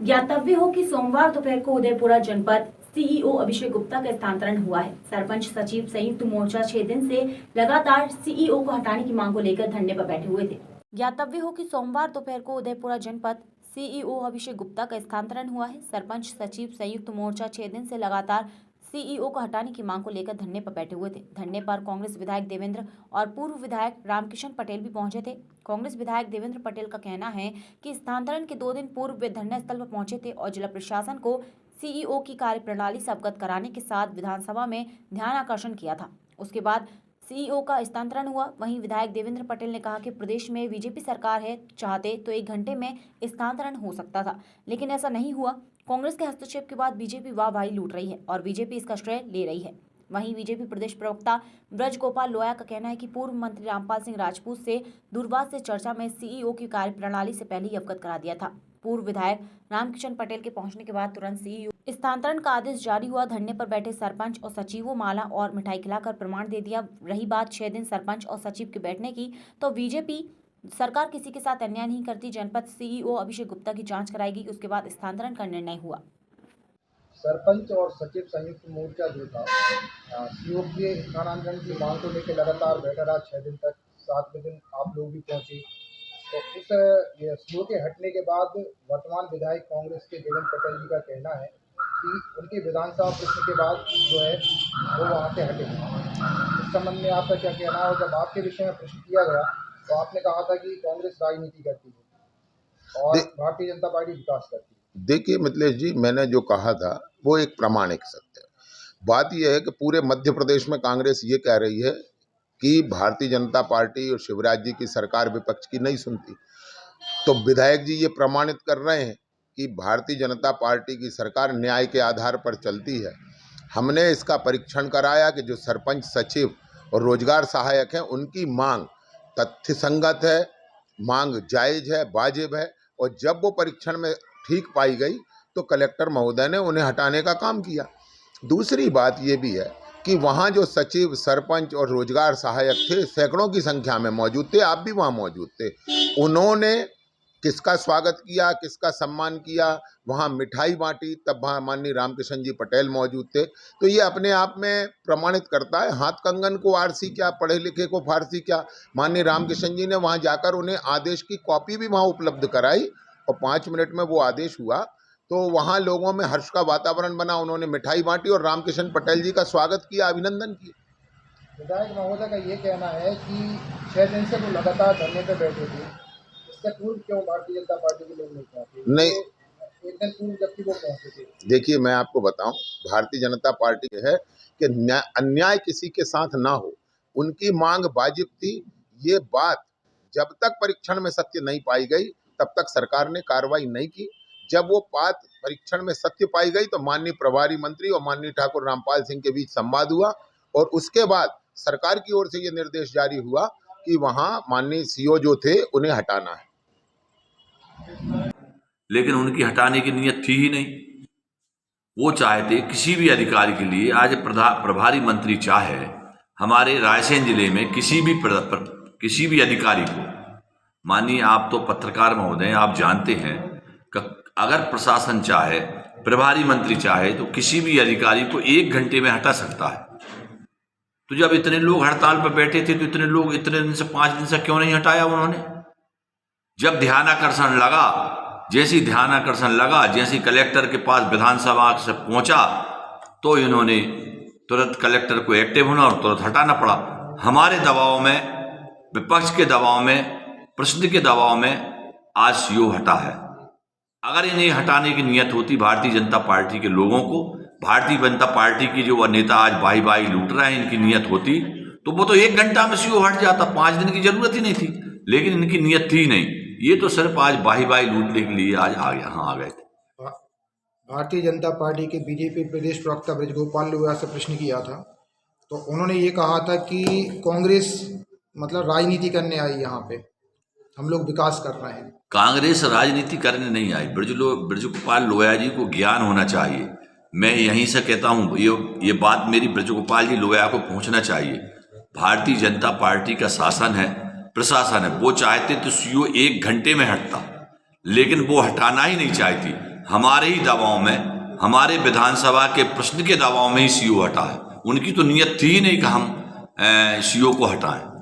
ज्ञातव्य हो कि सोमवार दोपहर को उदयपुरा जनपद सीईओ अभिषेक गुप्ता का स्थानांतरण हुआ है। सरपंच सचिव संयुक्त मोर्चा 6 दिन से लगातार सीईओ को हटाने की मांग को लेकर धरने पर बैठे हुए थे। ज्ञातव्य हो कि सोमवार दोपहर को उदयपुरा जनपद सीईओ अभिषेक गुप्ता का स्थानांतरण हुआ है। सरपंच सचिव संयुक्त मोर्चा 6 दिन से लगातार सीईओ को हटाने की मांग को लेकर धरने पर बैठे हुए थे। धरने पर कांग्रेस विधायक देवेंद्र और पूर्व विधायक रामकिशन पटेल भी पहुंचे थे। कांग्रेस विधायक देवेंद्र पटेल का कहना है कि स्थानांतरण के 2 दिन पूर्व वे धरना स्थल पर पहुंचे थे और जिला प्रशासन को सीईओ की कार्यप्रणाली से अवगत कराने के साथ विधानसभा में ध्यान आकर्षण किया था। उसके बाद सीईओ का स्थानांतरण हुआ। वहीं विधायक देवेंद्र पटेल ने कहा कि प्रदेश में बीजेपी सरकार है, चाहते तो 1 घंटे में स्थानांतरण हो सकता था, लेकिन ऐसा नहीं हुआ। कांग्रेस के हस्तक्षेप के बाद बीजेपी वाहवाही लूट रही है और बीजेपी इसका श्रेय ले रही है। वहीं बीजेपी प्रदेश प्रवक्ता ब्रज गोपाल लोया का कहना है कि पूर्व मंत्री रामपाल सिंह राजपूत से दूरभाष से चर्चा में सीईओ की कार्यप्रणाली से पहले ही अवगत करा दिया था। पूर्व विधायक रामकिशन पटेल के पहुंचने के बाद तुरंत सीईओ स्थानांतरण का आदेश जारी हुआ। धरने पर बैठे सरपंच और सचिवों माला और मिठाई खिलाकर प्रमाण दे दिया। रही बात 6 दिन सरपंच और सचिव के बैठने की, तो बीजेपी सरकार किसी के साथ अन्याय नहीं करती। जनपद सीईओ अभिषेक गुप्ता की जांच कराएगी, उसके बाद स्थानांतरण का निर्णय हुआ। सरपंच और सचिव संयुक्त मोर्चा जो था सीईओ के स्थानांतरण की मांग को लेकर लगातार बैठा रहा 6 दिन तक। 7वें दिन आप लोग भी पहुंचे। तो उस सीईओ के हटने के बाद वर्तमान विधायक कांग्रेस के देवेंद्र पटेल जी का कहना है कि उनके विधानसभा प्रश्न के बाद जो है वो वहाँ से हटे। इस संबंध में आपका क्या कहना है? और जब आपके विषय में प्रश्न किया गया तो आपने कहा था कि कांग्रेस राजनीति करती है और भारतीय जनता पार्टी विकास करती है। देखिए मिथिलेश जी, मैंने जो कहा था वो एक प्रामाणिक सत्य है। बात यह है कि पूरे मध्य प्रदेश में कांग्रेस ये कह रही है कि भारतीय जनता पार्टी और शिवराज जी की सरकार विपक्ष की नहीं सुनती। तो विधायक जी ये प्रमाणित कर रहे हैं कि भारतीय जनता पार्टी की सरकार न्याय के आधार पर चलती है। हमने इसका परीक्षण कराया कि जो सरपंच सचिव और रोजगार सहायक हैं उनकी मांग तथ्य संगत है, मांग जायज है, वाजिब है, और जब वो परीक्षण में ठीक पाई गई तो कलेक्टर महोदय ने उन्हें हटाने का काम किया। दूसरी बात ये भी है कि वहाँ जो सचिव, सरपंच और रोजगार सहायक थे सैकड़ों की संख्या में मौजूद थे, आप भी वहाँ मौजूद थे। उन्होंने किसका स्वागत किया, किसका सम्मान किया, वहाँ मिठाई बांटी, तब वहाँ माननीय रामकिशन जी पटेल मौजूद थे। तो ये अपने आप में प्रमाणित करता है, हाथ कंगन को आरसी क्या, पढ़े लिखे को फारसी क्या। माननीय रामकिशन जी ने वहाँ जाकर उन्हें आदेश की कॉपी भी वहाँ उपलब्ध कराई और 5 मिनट में वो आदेश हुआ। तो वहाँ लोगों में हर्ष का वातावरण बना, उन्होंने मिठाई बांटी और रामकिशन पटेल जी का स्वागत किया, अभिनंदन किया। विधायक महोदय का ये कहना है कि 6 दिन से वो लगातार धरने पर बैठे थे। इससे पूर्व क्यों भारतीय जनता पार्टी के लोग नहीं पहुंचे? नहीं, तो 1 दिन पूर्व जबकि वो पहुंचे थे। देखिए मैं आपको बताऊं, भारतीय जनता पार्टी है कि अन्याय किसी के साथ ना हो, उनकी मांग वाजिब थी। ये बात जब तक परीक्षण में सत्य नहीं पाई गई तब तक सरकार ने कार्रवाई नहीं की। जब वो बात परीक्षण में सत्य पाई गई तो माननीय प्रभारी मंत्री और माननीय ठाकुर रामपाल सिंह के बीच संवाद हुआ और उसके बाद सरकार की ओर से ये निर्देश जारी हुआ कि वहाँ माननीय सीईओ जो थे उन्हें हटाना है। लेकिन उनकी हटाने की नीयत थी ही नहीं। वो चाहते किसी भी अधिकारी के लिए, आज प्रभारी मंत्री चाहे हमारे रायसेन जिले में किसी भी अधिकारी को, मानिए आप तो पत्रकार महोदय, आप जानते हैं कि अगर प्रशासन चाहे, प्रभारी मंत्री चाहे तो किसी भी अधिकारी को 1 घंटे में हटा सकता है। तो जब इतने लोग हड़ताल पर बैठे थे तो इतने लोग इतने दिन से 5 दिन से क्यों नहीं हटाया उन्होंने? जब ध्यानाकर्षण लगा, जैसी कलेक्टर के पास विधानसभा से पहुंचा तो इन्होंने तुरंत कलेक्टर को एक्टिव होना और तुरंत हटाना पड़ा। हमारे दबाव में, विपक्ष के दबाव में, प्रश्न के दबाव में आज सीईओ हटा है। अगर इन्हें हटाने की नीयत होती भारतीय जनता पार्टी के लोगों को, भारतीय जनता पार्टी की जो नेता आज बाही लूट रहे हैं, इनकी नीयत होती तो वो तो 1 घंटा में सीईओ हट जाता, 5 दिन की जरूरत ही नहीं थी। लेकिन इनकी नीयत थी नहीं, ये तो सिर्फ आज बाही लूटने के लिए आज यहाँ आ गए थे। भारतीय जनता पार्टी के बीजेपी प्रदेश प्रवक्ता ब्रज गोपाल लोया से प्रश्न किया था तो उन्होंने ये कहा था कि कांग्रेस मतलब राजनीति करने आई, यहाँ पे हम लोग विकास कर रहे हैं। कांग्रेस राजनीति करने नहीं आई। ब्रज गोपाल लोया जी को ज्ञान होना चाहिए। मैं यहीं से कहता हूँ, ये बात मेरी ब्रज गोपाल जी लोया को पहुँचना चाहिए। भारतीय जनता पार्टी का शासन है, प्रशासन है, वो चाहते तो सीईओ 1 घंटे में हटता, लेकिन वो हटाना ही नहीं चाहती। हमारे ही दबाव में, हमारे विधानसभा के प्रश्न के दबाव में ही सीओ हटा है। उनकी तो नीयत थी ही नहीं कि हम सीओ को हटाएं।